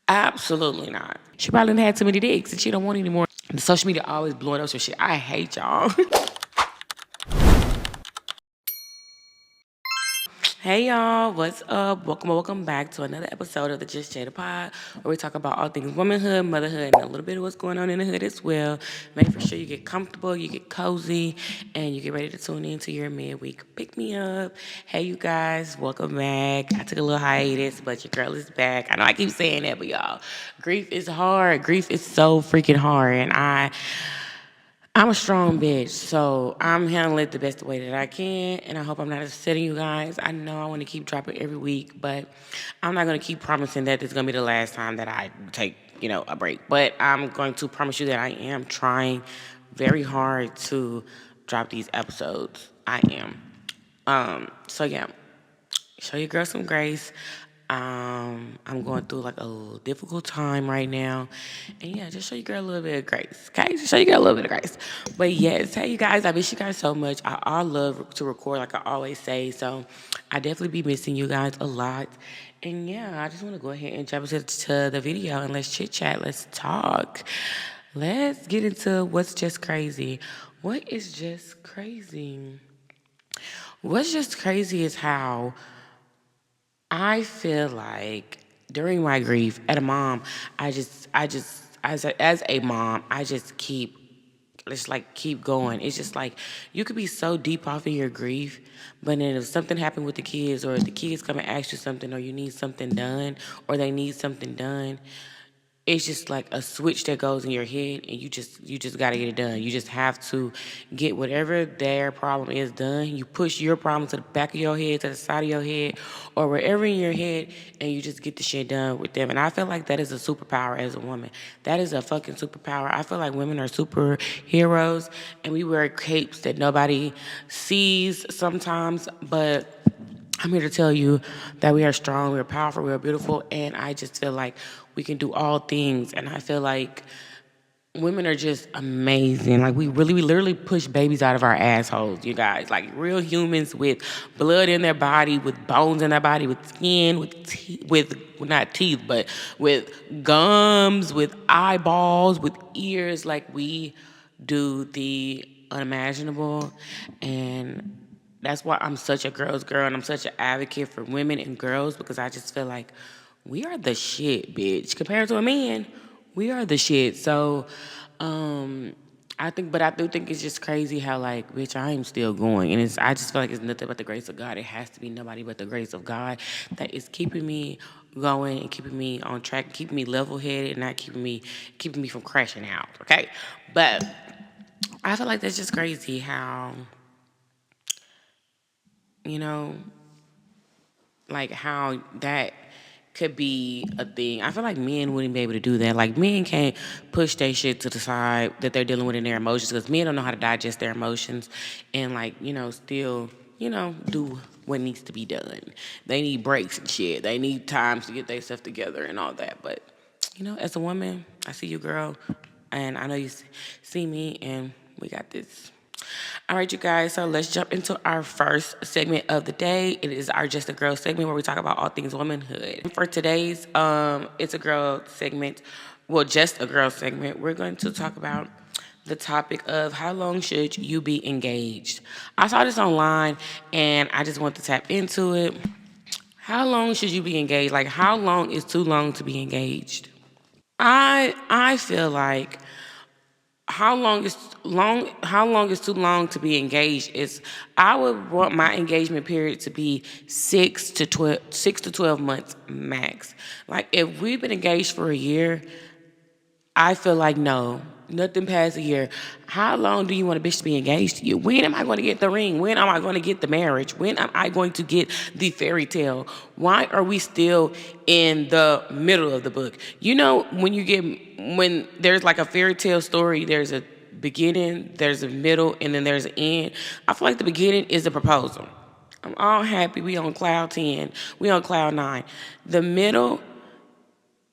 Absolutely not. She probably done had too many dicks and she don't want any more. The social media always blowing up some shit. I hate y'all. Hey y'all, what's up? Welcome back to another episode of the Just Jadapod, where we talk about all things womanhood, motherhood, and a little bit of what's going on in the hood as well. Make for sure you get comfortable, you get cozy, and you get ready to tune into your midweek pick me up. Hey you guys, welcome back. I took a little hiatus, but your girl is back. I know I keep saying that, but y'all, grief is hard. Grief is so freaking hard, and I'm a strong bitch, so I'm handling it the best way that I can, and I hope I'm not upsetting you guys. I know I want to keep dropping every week, but I'm not going to keep promising that this is going to be the last time that I take, a break. But I'm going to promise you that I am trying very hard to drop these episodes. I am. So yeah, show your girl some grace. I'm going through like a difficult time right now. And yeah, just show your girl a little bit of grace. Okay? Just show your girl a little bit of grace. But yes, hey you guys, I miss you guys so much. I love to record like I always say. So I definitely be missing you guys a lot. And yeah, I just want to go ahead and jump into the video and let's chit chat. Let's talk. Let's get into what's just crazy. What is just crazy? What's just crazy is how I feel like during my grief, as a mom, as a mom, I just keep going. It's just like you could be so deep off in your grief, but then if something happened with the kids, or if the kids come and ask you something, or you need something done, or they need something done, it's just like a switch that goes in your head, and you just got to get it done. You just have to get whatever their problem is done. You push your problem to the back of your head, to the side of your head, or wherever in your head, and you just get the shit done with them. And I feel like that is a superpower as a woman. That is a fucking superpower. I feel like women are superheroes, and we wear capes that nobody sees sometimes, but I'm here to tell you that we are strong, we are powerful, we are beautiful, and I just feel like we can do all things. And I feel like women are just amazing. Like we literally push babies out of our assholes, you guys. Like real humans with blood in their body, with bones in their body, with skin, with well, not teeth, but with gums, with eyeballs, with ears. Like we do the unimaginable, and that's why I'm such a girl's girl, and I'm such an advocate for women and girls, because I just feel like we are the shit, bitch. Compared to a man, we are the shit. So, I do think it's just crazy how like, bitch, I am still going, and I just feel like it's nothing but the grace of God. It has to be nobody but the grace of God that is keeping me going and keeping me on track, keeping me level headed, and not keeping me from crashing out. Okay, but I feel like that's just crazy how you know like how that could be a thing. I feel like men wouldn't be able to do that. Like men can't push their shit to the side that they're dealing with in their emotions, because men don't know how to digest their emotions and like, still, do what needs to be done. They need breaks and shit. They need times to get their stuff together and all that. But, as a woman, I see you, girl, and I know you see me, and we got this. All right, you guys, so let's jump into our first segment of the day. It is our Just a Girl segment, where we talk about all things womanhood. For today's It's a Girl segment, well, Just a Girl segment, we're going to talk about the topic of how long should you be engaged. I saw this online, and I just want to tap into it. How long should you be engaged? Like, how long is too long to be engaged? I feel like how long is too long to be engaged is, I would want my engagement period to be 6 to 12 months max. Like if we've been engaged for a year, I feel like no, nothing past a year. How long do you want a bitch to be engaged to you? When am I going to get the ring? When am I going to get the marriage? When am I going to get the fairy tale? Why are we still in the middle of the book? When there's like a fairy tale story, there's a beginning, there's a middle, and then there's an end. I feel like the beginning is the proposal. I'm all happy. We on cloud 10. We on cloud 9. The middle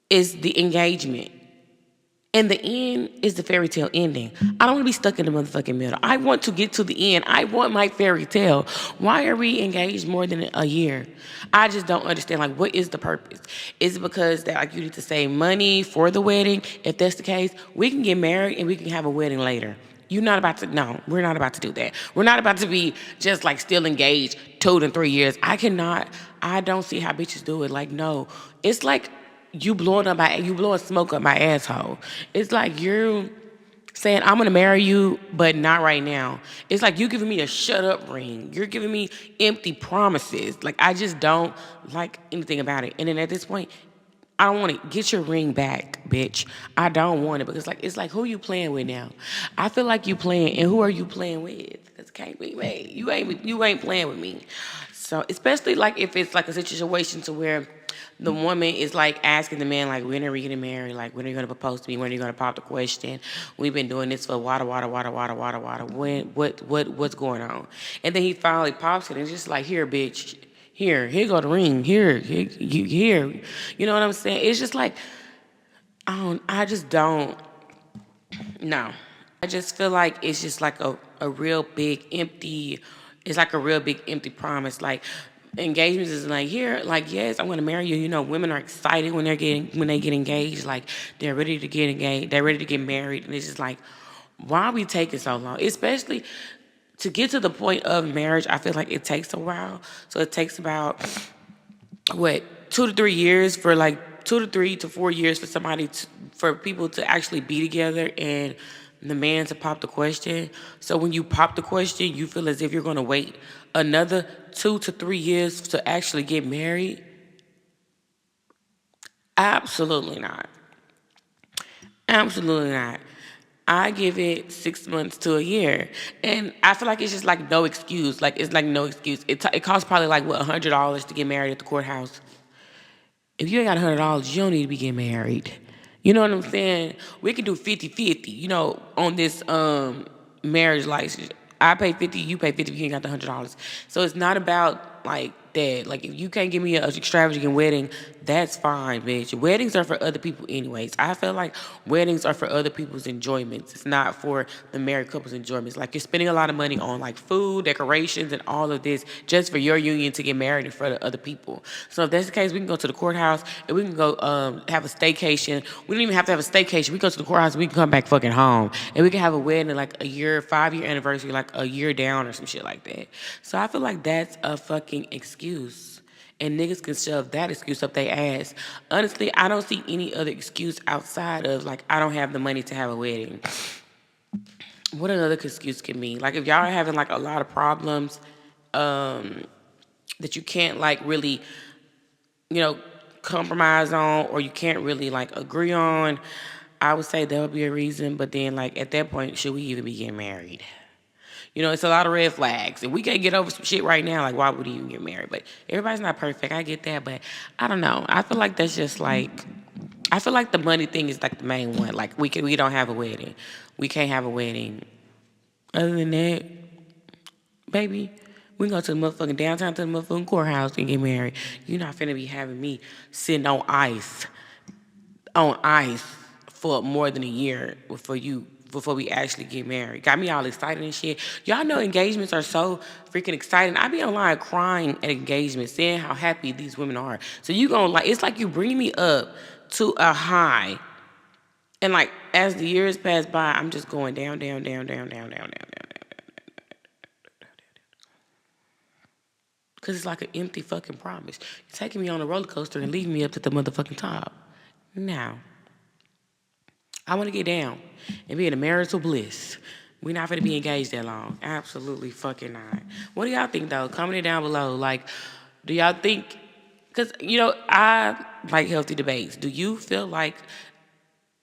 is the engagement. And the end is the fairy tale ending. I don't want to be stuck in the motherfucking middle. I want to get to the end. I want my fairy tale. Why are we engaged more than a year? I just don't understand. Like, what is the purpose? Is it because that like you need to save money for the wedding? If that's the case, we can get married and we can have a wedding later. You're not about to, no, we're not about to do that. We're not about to be just like still engaged 2 to 3 years. I don't see how bitches do it. Like, no, it's like you blowing smoke up my asshole. It's like you're saying I'm gonna marry you, but not right now. It's like you giving me a shut up ring. You're giving me empty promises. Like I just don't like anything about it. And then at this point, I don't want to get your ring back, bitch. I don't want it because like it's like who you playing with now? I feel like you playing, and who are you playing with? Because can't be me. You ain't playing with me. So especially like if it's like a situation to where the woman is like asking the man like when are we getting married? Like when are you gonna propose to me? When are you gonna pop the question? We've been doing this for water. When what's going on? And then he finally pops it and it's just like here, bitch. Here go the ring. Here. You know what I'm saying? It's just like, I just don't, no. I just feel like it's just like a real big empty, it's like a real big empty promise. Like, engagements is like, here, like, yes, I'm gonna marry you. You know, women are excited when they get engaged. Like, they're ready to get engaged. They're ready to get married. And it's just like, why are we taking so long? Especially to get to the point of marriage, I feel like it takes a while. So it takes about, 2 to 3 years for like 2 to 3 to 4 years for for people to actually be together and the man to pop the question. So when you pop the question, you feel as if you're gonna wait another 2 to 3 years to actually get married. Absolutely not. Absolutely not. I give it 6 months to a year, and I feel like it's just like no excuse. Like it's like no excuse. It costs probably like what $100 to get married at the courthouse. If you ain't got $100, you don't need to be getting married. You know what I'm saying? We can do 50-50, on this marriage license. I pay 50, you pay 50 if you ain't got the $100. So it's not about like that. Like if you can't give me an extravagant wedding, that's fine, bitch. Weddings are for other people anyways. I feel like weddings are for other people's enjoyments. It's not for the married couple's enjoyments. Like you're spending a lot of money on like food, decorations, and all of this just for your union to get married in front of other people. So if that's the case, we can go to the courthouse and we can go have a staycation. We don't even have to have a staycation. We go to the courthouse and we can come back fucking home. And we can have a wedding like a year, 5-year anniversary, like a year down or some shit like that. So I feel like that's a fucking excuse. And niggas can shove that excuse up their ass. Honestly, I don't see any other excuse outside of like I don't have the money to have a wedding. What another excuse can mean? Like if y'all are having like a lot of problems that you can't like really, compromise on or you can't really like agree on, I would say that would be a reason. But then like at that point, should we even be getting married? It's a lot of red flags. If we can't get over some shit right now, like, why would you even get married? But everybody's not perfect. I get that. But I don't know. I feel like that's just like, I feel like the money thing is like the main one. Like, we don't have a wedding. We can't have a wedding. Other than that, baby, we can go to the motherfucking downtown to the motherfucking courthouse and get married. You're not finna be having me sitting on ice for more than a year before we actually get married. Got me all excited and shit. Y'all know engagements are so freaking exciting. I be online crying at engagements, saying how happy these women are. So you gonna like, it's like you bring me up to a high. And like, as the years pass by, I'm just going down, down, down, down, down, down, down, down, down. Because it's like an empty fucking promise. You're taking me on a roller coaster and leaving me up at the motherfucking top. Now, I want to get down and be in a marital bliss. We're not going to be engaged that long. Absolutely fucking not. What do y'all think, though? Comment it down below. Like, do y'all think... Because, I like healthy debates. Do you feel like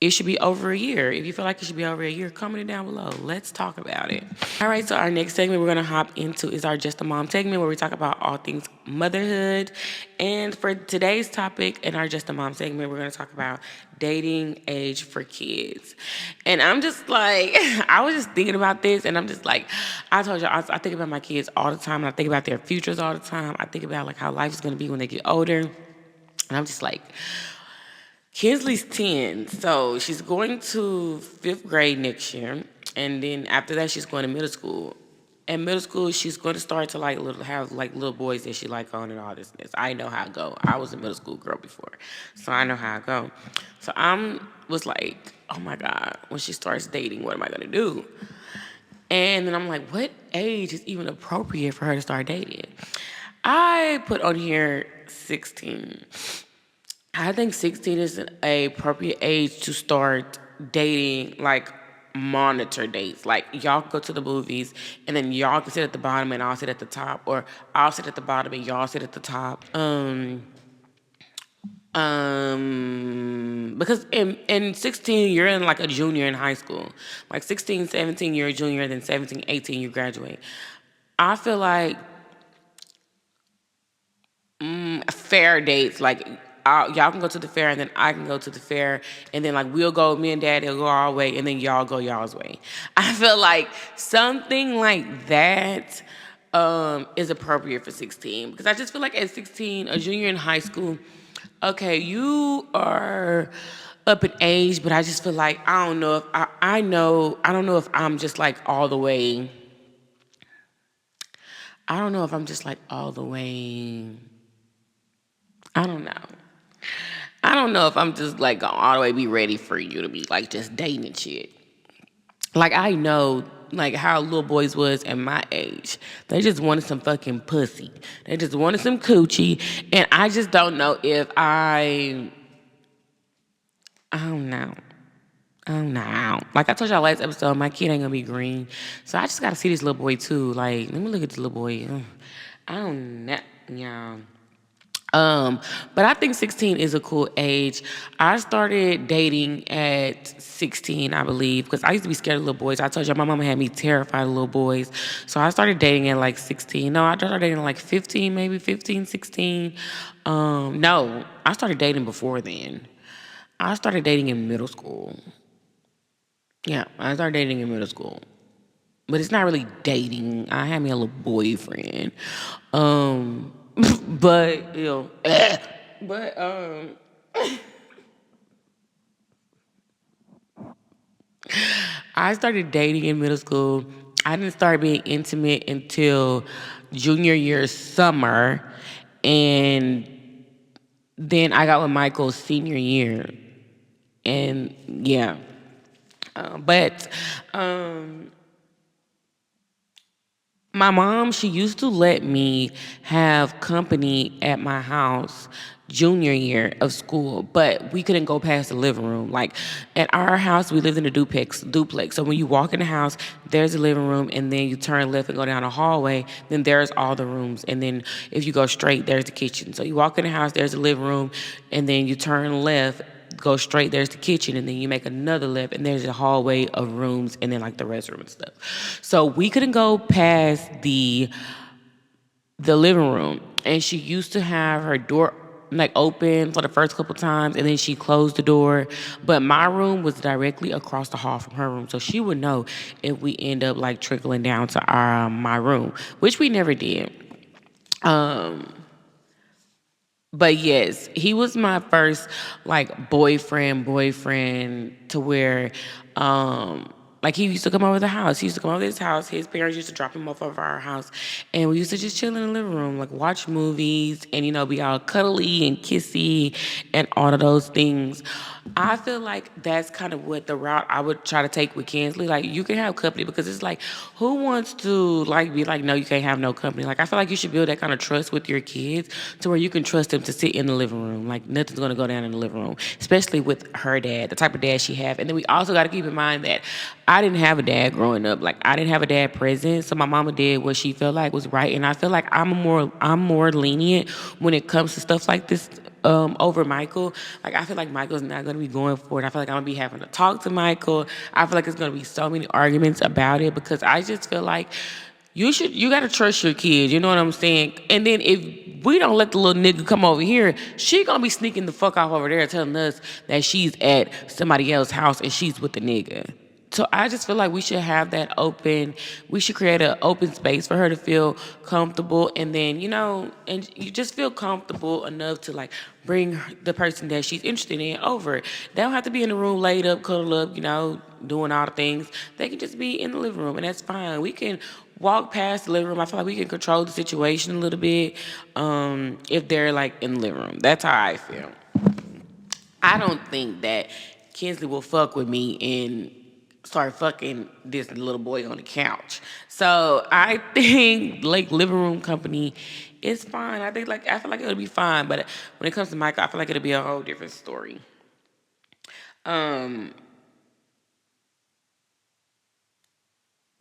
it should be over a year? If you feel like it should be over a year, comment it down below. Let's talk about it. All right, so our next segment we're going to hop into is our Just a Mom segment where we talk about all things motherhood. And for today's topic in our Just a Mom segment, we're going to talk about dating age for kids. And I'm just like, I was just thinking about this and I'm just like, I told you, I think about my kids all the time. And I think about their futures all the time. I think about like how life is going to be when they get older. And I'm just like, Kinsley's 10, so she's going to fifth grade next year, and then after that, she's going to middle school. In middle school, she's going to start to like have like little boys that she like on and all this. I know how it go. I was a middle school girl before, so I know how it go. So was like, oh my god, when she starts dating, what am I gonna do? And then I'm like, what age is even appropriate for her to start dating? I put on here 16. I think 16 is an appropriate age to start dating, like monitor dates. Like y'all go to the movies and then y'all can sit at the bottom and I'll sit at the top, or I'll sit at the bottom and y'all sit at the top. Because in 16 you're in like a junior in high school. Like 16, 17 you're a junior, then 17, 18 you graduate. I feel like fair dates, like y'all can go to the fair and then I can go to the fair and then like we'll go, me and dad will go our way and then y'all go y'all's way. I feel like something like that is appropriate for 16, because I just feel like at 16, a junior in high school, okay, you are up in age, but I just feel like I don't know if I don't know if I'm just like all the way. I don't know if I'm just like all the way. I don't know. I don't know if I'm just like gonna all the way be ready for you to be like just dating and shit. Like I know like how little boys was at my age. They just wanted some fucking pussy. They just wanted some coochie. And I just don't know if I don't know. I don't know. Like I told y'all last episode, my kid ain't gonna be green. So I just gotta see this little boy too. Like, let me look at this little boy. I don't know. Yeah. But I think 16 is a cool age. I started dating at 16, I believe, because I used to be scared of little boys. I told you my mama had me terrified of little boys. So I started dating at like 16. No, I started dating at like 15, maybe 15, 16. No, I started dating before then. I started dating in middle school. Yeah, I started dating in middle school. But it's not really dating. I had me a little boyfriend. But, but, I started dating in middle school. I didn't start being intimate until junior year summer. And then I got with Michael senior year. And yeah. But my mom, she used to let me have company at my house junior year of school, but we couldn't go past the living room. Like at our house, we lived in a duplex. So when you walk in the house, there's a living room, and then you turn left and go down a hallway, then there's all the rooms. And then if you go straight, there's the kitchen. So you walk in the house, there's a living room, and then you turn left, go straight, there's the kitchen, and then you make another left, and there's a hallway of rooms, and then like the restroom and stuff. So we couldn't go past the living room, and she used to have her door like open for the first couple times, and then she closed the door. But my room was directly across the hall from her room, so she would know if we end up like trickling down to our my room, which we never did. But yes, he was my first like boyfriend to where like he used to come over to the house. He used to come over to his house. His parents used to drop him off of our house. And we used to just chill in the living room, like watch movies and, be all cuddly and kissy and all of those things. I feel like that's kind of what the route I would try to take with Kinsley. Like, you can have company, because it's like, who wants to like be like, no, you can't have no company? Like, I feel like you should build that kind of trust with your kids to where you can trust them to sit in the living room. Like, nothing's going to go down in the living room, especially with her dad, the type of dad she have. And then we also got to keep in mind that I didn't have a dad growing up. Like, I didn't have a dad present, so my mama did what she felt like was right. And I feel like I'm more lenient when it comes to stuff like this over Michael. Like, I feel like Michael's not going to be going for it. I feel like I'm going to be having to talk to Michael. I feel like it's going to be so many arguments about it, because I just feel like you got to trust your kids. You know what I'm saying? And then if we don't let the little nigga come over here, she going to be sneaking the fuck off over there telling us that she's at somebody else's house and she's with the nigga. So I just feel like we should have that open. We should create an open space for her to feel comfortable, and then and you just feel comfortable enough to like bring the person that she's interested in over. They don't have to be in the room laid up, cuddled up, doing all the things. They can just be in the living room, and that's fine. We can walk past the living room. I feel like we can control the situation a little bit if they're like in the living room. That's how I feel. I don't think that Kinsley will fuck with me and start fucking this little boy on the couch. So I think like living room company is fine. I feel like it'll be fine. But when it comes to Michael, I feel like it'll be a whole different story. Um,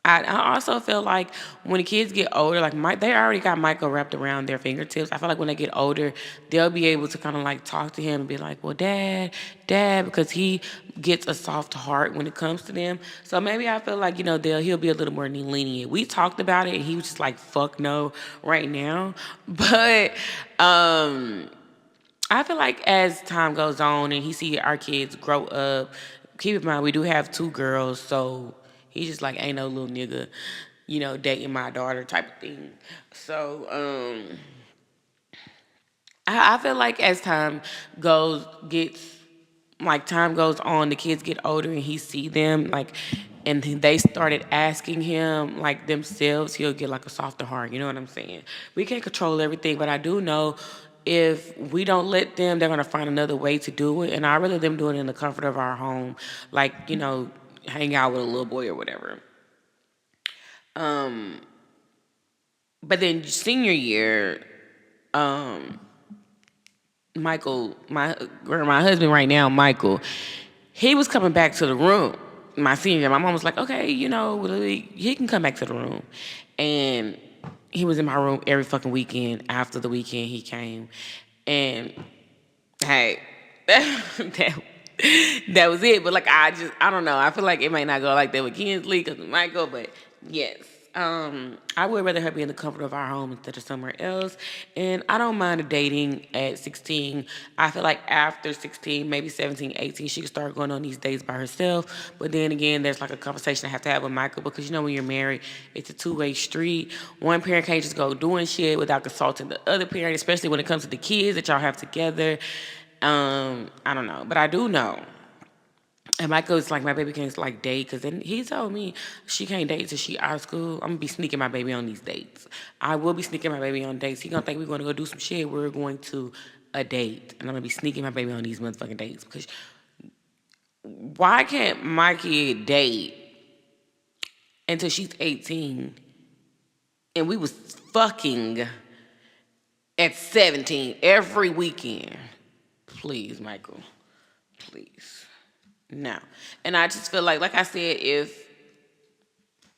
I also feel like when the kids get older, like they already got Michael wrapped around their fingertips. I feel like when they get older, they'll be able to kind of like talk to him and be like, "Well, Dad," because he gets a soft heart when it comes to them. So maybe I feel like he'll be a little more lenient. We talked about it, and he was just like, "Fuck no," right now. But I feel like as time goes on and he see our kids grow up, keep in mind we do have two girls, so he's just like ain't no little nigga, dating my daughter type of thing. So I feel like as time goes on, the kids get older and he see them like, and they started asking him like themselves, he'll get like a softer heart. You know what I'm saying? We can't control everything, but I do know if we don't let them, they're gonna find another way to do it. And I rather them do it in the comfort of our home, like hang out with a little boy or whatever. Um, but then senior year, um, Michael, my husband right now, Michael, he was coming back to the room. My senior year, my mom was like, okay, he can come back to the room. And he was in my room every fucking weekend. After the weekend, he came. And hey, that was it. But like, I don't know. I feel like it might not go like that with Kinsley because it might go, but yes. I would rather her be in the comfort of our home instead of somewhere else. And I don't mind dating at 16. I feel like after 16, maybe 17, 18, she can start going on these dates by herself. But then again, there's like a conversation I have to have with Michael because when you're married, it's a two-way street. One parent can't just go doing shit without consulting the other parent, especially when it comes to the kids that y'all have together. I don't know. But I do know. And Michael's like, my baby can't like date because then he told me she can't date till she out of school. I'm gonna be sneaking my baby on these dates. I will be sneaking my baby on dates. He gonna think we're gonna go do some shit. We're going to a date, and I'm gonna be sneaking my baby on these motherfucking dates because why can't my kid date until she's 18 and we was fucking at 17 every weekend? Please, Michael, please. No. And I just feel like I said, if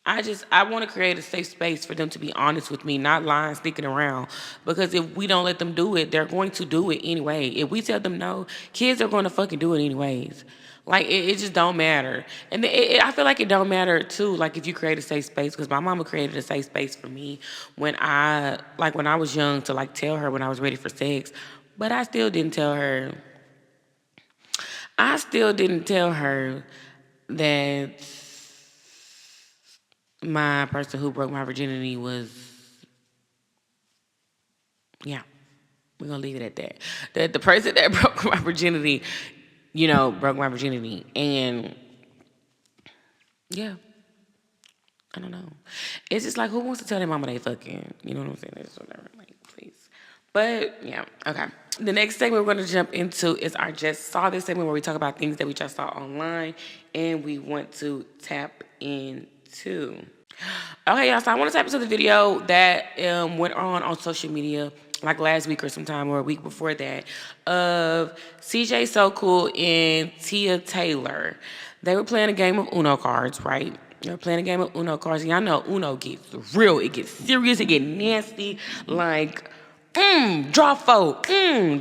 I want to create a safe space for them to be honest with me, not lying, sneaking around. Because if we don't let them do it, they're going to do it anyway. If we tell them no, kids are going to fucking do it anyways. Like, it just don't matter. And I feel like it don't matter, too, like, if you create a safe space. Because my mama created a safe space for me when I was young to, like, tell her when I was ready for sex. But I still didn't tell her that my person who broke my virginity was, yeah, we're going to leave it at that. That the person that broke my virginity, broke my virginity. And, yeah, I don't know. It's just like, who wants to tell their mama they fucking? You know what I'm saying? It's whatever. Like, please. But, yeah, okay. The next segment we're going to jump into is our Just Saw This segment where we talk about things that we just saw online and we want to tap into. Okay, y'all, so I want to tap into the video that went on social media like last week or sometime or a week before that of CJ So Cool and Tia Taylor. They were playing a game of Uno cards, right? They were playing a game of Uno cards. And y'all know Uno gets real. It gets serious. It gets nasty. Like, draw 4,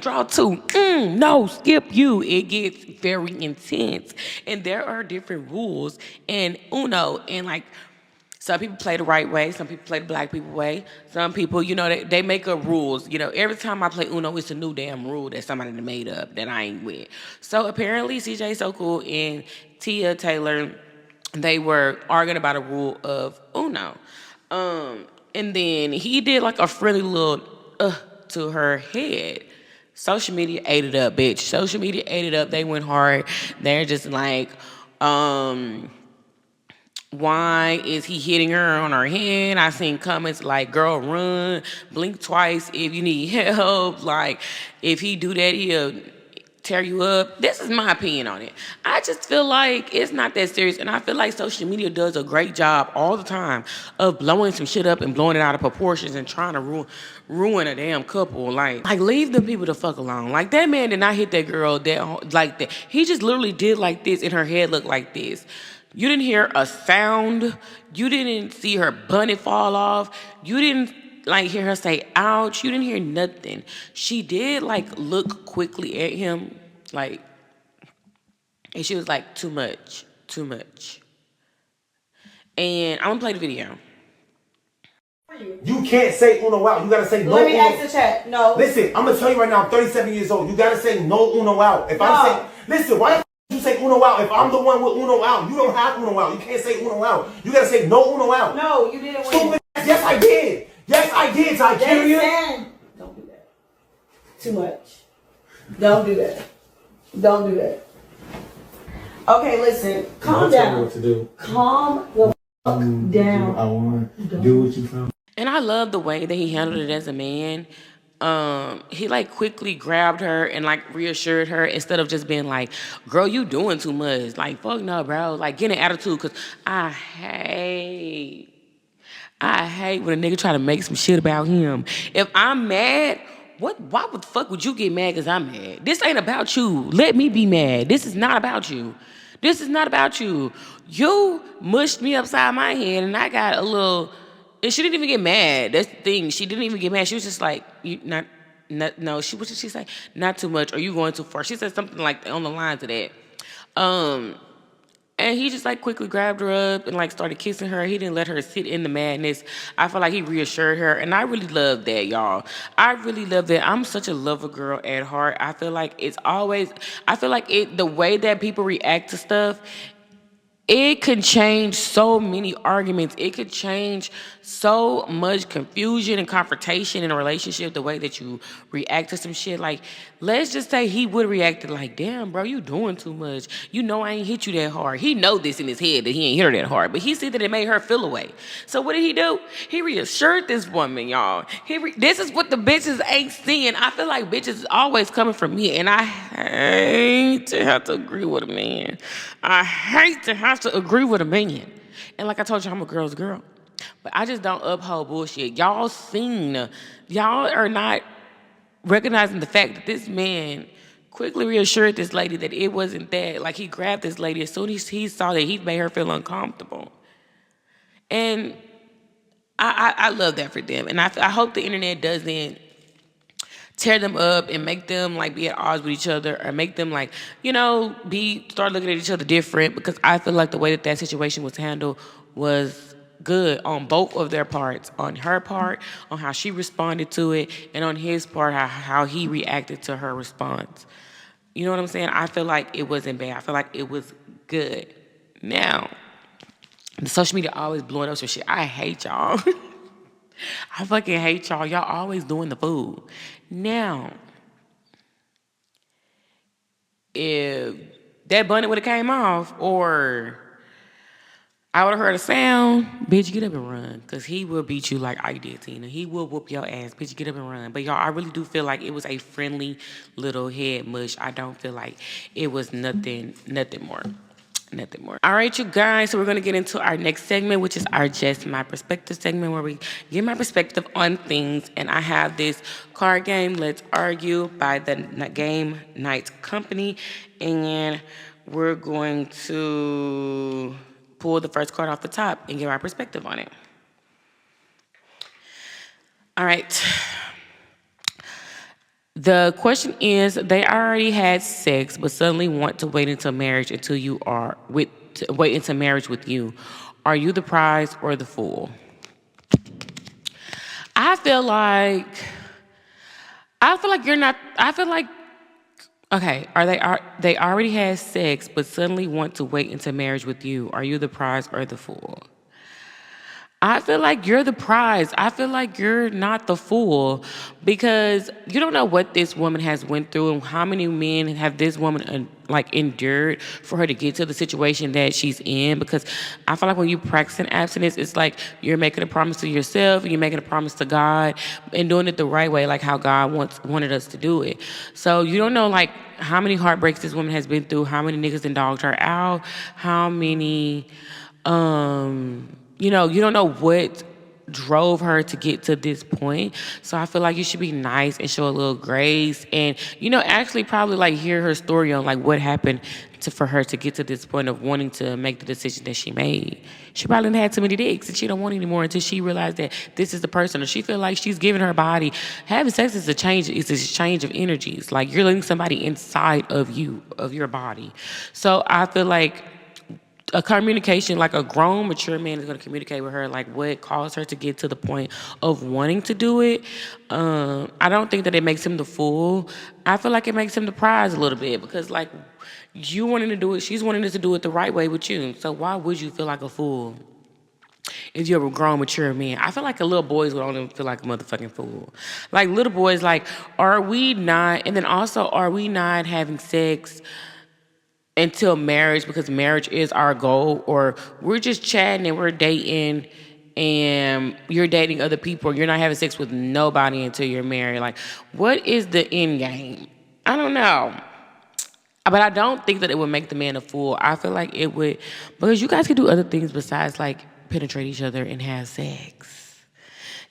draw 2, no, skip you. It gets very intense. And there are different rules in Uno. And like, some people play the right way. Some people play the black people way. Some people, they make up rules. Every time I play Uno, it's a new damn rule that somebody made up that I ain't with. So apparently CJ So Cool and Tia Taylor they were arguing about a rule of Uno. And then he did like a friendly little to her head. Social media ate it up, bitch. Social media ate it up. They went hard. They're just like, why is he hitting her on her head? I seen comments like, girl, run, blink twice if you need help. Like, if he do that, he'll tear you up. This is my opinion on it. I just feel like it's not that serious, and I feel like social media does a great job all the time of blowing some shit up and blowing it out of proportions and trying to ruin a damn couple. Like leave the people the fuck alone. Like, that man did not hit that girl that like that. He just literally did like this, and her head looked like this. You didn't hear a sound. You didn't see her bunny fall off. You didn't like hear her say ouch. You didn't hear nothing. She did like look quickly at him, like, and she was like, too much, too much. And I'm gonna play the video. You can't say uno out. You gotta say no. Let me ask the chat. No. Listen, I'm gonna tell you right now, I'm 37 years old. You gotta say no uno out. If I say, listen, why you say uno out? If I'm the one with uno out, you don't have uno out. You can't say uno out. You gotta say no uno out. No, you didn't win. Stupid. Yes, I did. Yes, I did, Tykeria. Don't do that. Too much. Don't do that. Don't do that. Okay, listen. Calm down. Tell me what to do. Calm the fuck down. I want to do what you feel. And I love the way that he handled it as a man. He like quickly grabbed her and like reassured her instead of just being like, girl, you doing too much. Like, fuck no, bro. Like, get an attitude, because I hate when a nigga try to make some shit about him. If I'm mad, why the fuck would you get mad because I'm mad? This ain't about you. Let me be mad. This is not about you. This is not about you. You mushed me upside my head and I got a little... And she didn't even get mad. That's the thing. She didn't even get mad. She was just like, "You not no." What did she say? Not too much. Or you going too far? She said something like on the lines of that. And he just like quickly grabbed her up and like started kissing her. He didn't let her sit in the madness. I feel like he reassured her, and I really love that, y'all. I really love that. I'm such a lover girl at heart. I feel like the way that people react to stuff, it could change so many arguments. It could change so much confusion and confrontation in a relationship, the way that you react to some shit. Like, let's just say he would have reacted like, damn, bro, you doing too much. You know I ain't hit you that hard. He know this in his head that he ain't hit her that hard, but he said that it made her feel away. So what did he do? He reassured this woman, y'all. This is what the bitches ain't seeing. I feel like bitches is always coming from me, and I hate to have to agree with a man. I hate to have to agree with a man. And like I told you, I'm a girl's girl. But I just don't uphold bullshit. Y'all are not recognizing the fact that this man quickly reassured this lady that it wasn't that. Like, he grabbed this lady as soon as he saw that he made her feel uncomfortable. And I love that for them. And I hope the internet doesn't tear them up and make them like be at odds with each other, or make them like, start looking at each other different, because I feel like the way that situation was handled was good on both of their parts. On her part, on how she responded to it, and on his part, how he reacted to her response. You know what I'm saying? I feel like it wasn't bad. I feel like it was good. Now, the social media always blowing up some shit. I hate y'all. I fucking hate y'all. Y'all always doing the food. Now, if that bunny would have came off, or I would have heard a sound, bitch, get up and run. Because he will beat you like I did, Tina. He will whoop your ass. Bitch, get up and run. But y'all, I really do feel like it was a friendly little head mush. I don't feel like it was nothing more. Nothing more. All right, you guys. So we're going to get into our next segment, which is our Just My Perspective segment, where we get my perspective on things. And I have this card game, Let's Argue, by the Game Night Company. And we're going to pull the first card off the top and give our perspective on it. All right. The question is, they already had sex, but suddenly want to wait until marriage with you. Are you the prize or the fool? I feel like you're not. I feel like Okay, they already had sex but suddenly want to wait into marriage with you? Are you the prize or the fool? I feel like you're the prize. I feel like you're not the fool because you don't know what this woman has went through and how many men have this woman like endured for her to get to the situation that she's in. Because I feel like when you practice an abstinence, it's like you're making a promise to yourself and you're making a promise to God and doing it the right way, like how God wanted us to do it. So you don't know like how many heartbreaks this woman has been through, how many niggas and dogged her out, how many you don't know what drove her to get to this point. So I feel like you should be nice and show a little grace and, actually probably like hear her story on like what happened for her to get to this point of wanting to make the decision that she made. She probably had too many dicks and she don't want anymore until she realized that this is the person, or she feel like she's giving her body. Having sex is a change, it's a exchange of energies. Like you're letting somebody inside of you, of your body. So I feel like a communication, like a grown, mature man is going to communicate with her, like what caused her to get to the point of wanting to do it. I don't think that it makes him the fool. I feel like it makes him the prize a little bit because, like, you wanting to do it, she's wanting to do it the right way with you. So why would you feel like a fool if you're a grown, mature man? I feel like a little boys would only feel like a motherfucking fool. Like little boys, like, are we not? And then also, are we not having sex until marriage because marriage is our goal, or we're just chatting and we're dating and you're dating other people, or you're not having sex with nobody until you're married? Like, what is the end game? I don't know. But I don't think that it would make the man a fool. I feel like it would, because you guys can do other things besides like penetrate each other and have sex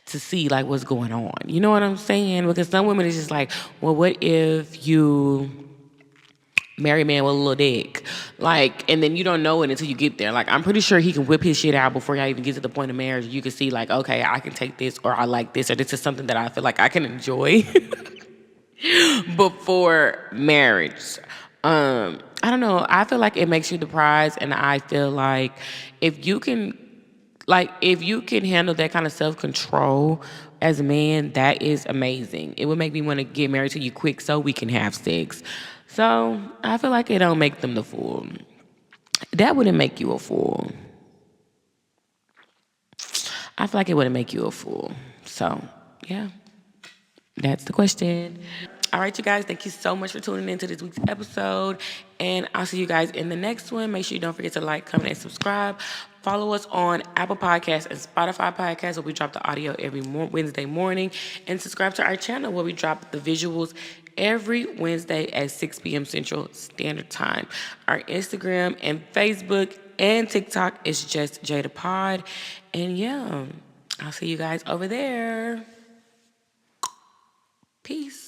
to see like what's going on. You know what I'm saying? Because some women is just like, well, what if you marry a man with a little dick, like, and then you don't know it until you get there. Like, I'm pretty sure he can whip his shit out before y'all even get to the point of marriage. You can see, like, okay, I can take this, or I like this, or this is something that I feel like I can enjoy before marriage. I don't know. I feel like it makes you the prize, and I feel like if you can, if you can handle that kind of self control as a man, that is amazing. It would make me want to get married to you quick so we can have sex. So I feel like it don't make them the fool. That wouldn't make you a fool. I feel like it wouldn't make you a fool. So yeah, that's the question. All right, you guys, thank you so much for tuning into this week's episode. And I'll see you guys in the next one. Make sure you don't forget to like, comment, and subscribe. Follow us on Apple Podcasts and Spotify Podcasts, where we drop the audio every Wednesday morning. And subscribe to our channel, where we drop the visuals every Wednesday at 6 p.m. Central Standard Time. Our Instagram and Facebook and TikTok is justjadapod. And yeah, I'll see you guys over there. Peace.